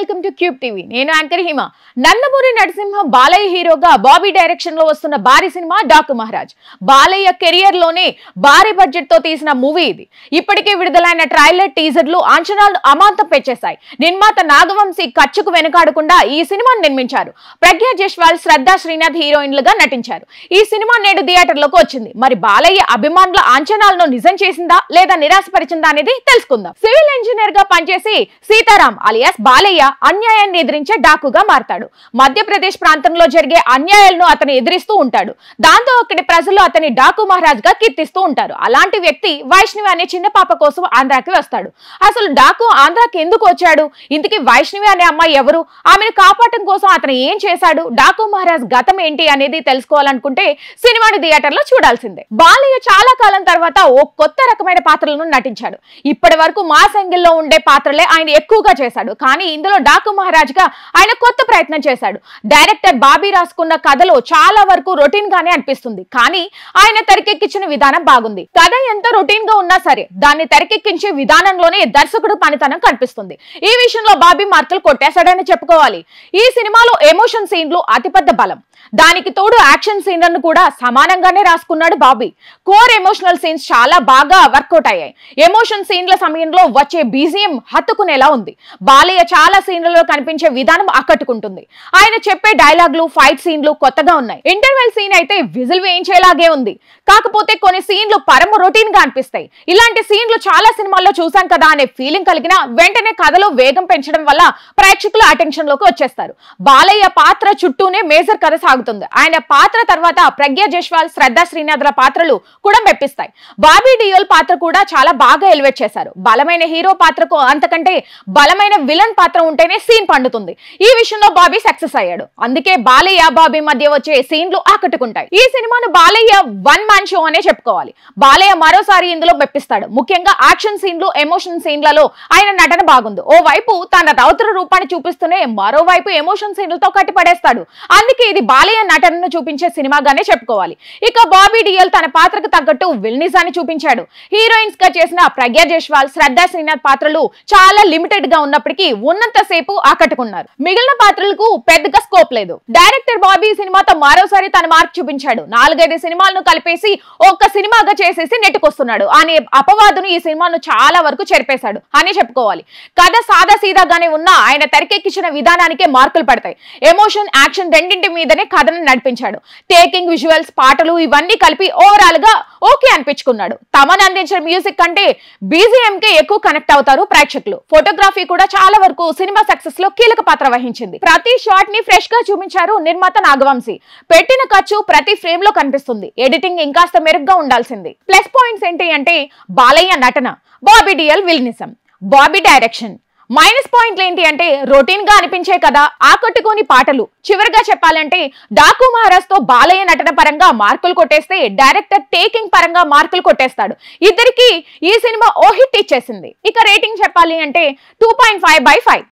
Welcome to cube TV. నేను anchor హిమ. నందమూరి నరసింహ బాలయ్య హీరోగా Bobby direction లో వస్తున్న భారీ సినిమా డాకు మహారాజ్. బాలయ్య కెరియర్ లోనే భారీ బడ్జెట్ తో తీసిన మూవీ ఇది. ఇప్పటికే విడుదలైన ట్రైలర్, టీజర్లు అంచనాలు అమాంతం పెంచేశాయి. నిర్మాత నాగవంశీ ఖర్చుకు వెనుకాడకుండా ఈ సినిమాను నిర్మించారు. ప్రజ్ఞా జైస్వాల్, శ్రద్ధా శ్రీనాథ్ హీరోయిన్లుగా నటించారు. ఈ సినిమా నేడు థియేటర్లోకి వచ్చింది. మరి బాలయ్య అభిమానుల అంచనాలను నిజం చేసిందా లేదా నిరాశపరిచిందా అనేది తెలుసుకుందాం. సివిల్ ఇంజనీర్ గా పనిచేసి సీతారాం అలియాస్ బాలయ్య అన్యాయాన్ని ఎదిరించే డాకుగా మారతాడు. మధ్యప్రదేశ్ ప్రాంతంలో జరిగే అన్యాయాలను అతను ఎదిరిస్తూ ఉంటాడు. దాంతో అక్కడి ప్రజలు అతని డాకు మహారాజ్ గా కీర్తిస్తూ ఉంటారు. అలాంటి వ్యక్తి వైష్ణవి అనే చిన్న పాప కోసం ఆంధ్రాకి వస్తాడు. అసలు డాకు ఆంధ్రాకి ఎందుకు వచ్చాడు? ఇంతకీ వైష్ణవి అనే అమ్మాయి ఎవరు? ఆమెను కాపాడటం కోసం అతను ఏం చేశాడు? డాకు మహారాజ్ గతం ఏంటి అనేది తెలుసుకోవాలనుకుంటే సినిమాని థియేటర్ లో చూడాల్సిందే. బాలయ్య చాలా కాలం తర్వాత ఓ కొత్త రకమైన పాత్రలను నటించాడు. ఇప్పటి వరకు మాస్ యాంగిల్లో ఉండే పాత్రలే ఆయన ఎక్కువగా చేశాడు. కానీ ఇందులో డాకు మహారాజ్ గా ఆయన కొత్త ప్రయత్నం చేశాడు. డైరెక్టర్ బాబీ రాసుకున్న కథలో చాలా వరకు రొటీన్ గానే అనిపిస్తుంది. కానీ ఆయన తెరకెక్కించిన విధానం బాగుంది. కథ ఎంత రొటీన్ గా ఉన్నా సరే దాన్ని తెరకెక్కించే విధానంలోనే దర్శకుడు పనితనం కనిపిస్తుంది. ఈ విషయంలో బాబీ మార్కులు కొట్టేశాడని చెప్పుకోవాలి. ఈ సినిమాలో ఎమోషన్ సీన్లు అతిపెద్ద బలం. దానికి తోడు యాక్షన్ సీన్లను కూడా సమానంగానే రాసుకున్నాడు బాబీ. కోర్ ఎమోషనల్ సీన్స్ చాలా బాగా వర్కౌట్ అయ్యాయి. ఎమోషన్ సీన్ల సమయంలో వచ్చే బీజిఎం హత్తుకునేలా ఉంది. బాలయ్య చాలా సీన్లలో కనిపించే విధానం ఆకట్టుకుంటుంది. ఆయన చెప్పే డైలాగులు, ఫైట్ సీన్లు కొత్తగా ఉన్నాయి. ఇంటర్వెల్ సీన్ అయితే విజిల్ వేయించేలాగే ఉంది. కాకపోతే కొన్ని సీన్లు పరమ రొటీన్ గా అనిపిస్తాయి. ఇలాంటి సీన్లు చాలా సినిమాల్లో చూసాం కదా అనే ఫీలింగ్ కలిగినా వెంటనే కథలో వేగం పెంచడం వల్ల ప్రేక్షకుల అటెన్షన్ లోకి వచ్చేస్తారు. బాలయ్య పాత్ర చుట్టూనే మేజర్ కథ సాగుతుంది. ఆయన పాత్ర తర్వాత ప్రజ్ఞా జైస్వాల్, శ్రద్ధా శ్రీనాథ్ల పాత్రలు కూడా మెప్పిస్తాయి. బాబీ డియోల్ పాత్ర కూడా చాలా బాగా ఎలివేట్ చేశారు. బలమైన హీరో పాత్రకు అంతకంటే బలమైన విలన్ పాత్ర ఉంటేనే సీన్ పండుతుంది. ఈ విషయంలో బాబీ సక్సెస్ అయ్యాడు. అందుకే బాలయ్య, బాబీ మధ్య వచ్చే సీన్లు ఆకట్టుకుంటాయి. ఈ సినిమాను బాలయ్య వన్ మ్యాన్ షో అనే చెప్పుకోవాలి. బాలయ్య మరోసారి ఇందులో మెప్పిస్తాడు. ముఖ్యంగా యాక్షన్ సీన్లు, ఎమోషన్ సీన్లలో ఆయన నటన బాగుంది. ఓ వైపు తన రౌద్ర రూపాన్ని చూపిస్తూనే మరోవైపు ఎమోషన్ సీన్లతో కట్టిపడేస్తాడు. అందుకే ఇది బాలయ్య నటనను చూపించే సినిమాగానే చెప్పుకోవాలి. ఇక బాబీ డియోల్ తన పాత్రకు తగ్గట్టు విల్నిజాన్ని చూపించాడు. హీరోయిన్స్ గా చేసిన ప్రజ్ఞా జైస్వాల్, శ్రద్ధా శ్రీనాథ్ పాత్రలు చాలా లిమిటెడ్ గా ఉన్నప్పటికీ ఉన్నంత సేపు ఆకట్టుకున్నారు. మిగిలిన పాత్రలకు పెద్దగా స్కోప్ లేదు. డైరెక్టర్ బాబీ సినిమాతో మరోసారి తన మార్క్ చూపించాడు. 4-5 సినిమాలను కలిపేసి ఒక్క సినిమాగా చేసేసి నెట్టుకొస్తున్నాడు అనే అపవాదును ఈ సినిమాను చాలా వరకు చెరిపేశాడు అని చెప్పుకోవాలి. కథ సాదా సీదాగానే ఉన్నా ఆయన తెరకెక్కించిన విధానానికే మార్కులు పడతాయి. ఎమోషన్, యాక్షన్ రెండింటి మీదనే కథను నడిపించాడు. టేకింగ్, విజువల్స్, పాటలు ఇవన్నీ కలిపి ఓవరాల్ గా ఓకే అనిపించుకున్నాడు. తమను అందించిన మ్యూజిక్ కంటే బీజిఎం కే ఎక్కువ కనెక్ట్ అవుతారు ప్రేక్షకులు. ఫోటోగ్రఫీ కూడా చాలా వరకు సినిమా సక్సెస్ లో కీలక పాత్ర వహించింది. ప్రతి షాట్ ని ఫ్రెష్ గా చూపించారు నిర్మాత నాగవంశీ. పెట్టిన ఖర్చు ప్రతి ఫ్రేమ్ లో కనిపిస్తుంది. ఎడిటింగ్ ఇంకాస్త మెరుగ్గా ఉండాల్సింది. ప్లస్ పాయింట్స్ ఏంటి అంటే బాలయ్య నటన, Bobby Deol villainism, Bobby direction. Minus పాయింట్లు ఏంటి అంటే రొటీన్ గా అనిపించే కదా, ఆకట్టుకోని పాటలు. చివరిగా చెప్పాలంటే డాకు మహారాజ్ తో బాలయ్య నటన పరంగా మార్కులు కొట్టేస్తే డైరెక్టర్ టేకింగ్ పరంగా మార్కులు కొట్టేస్తాడు. ఇద్దరికి ఈ సినిమా ఓ హిట్ ఇచ్చేసింది. ఇక రేటింగ్ చెప్పాలి అంటే 2.5/5.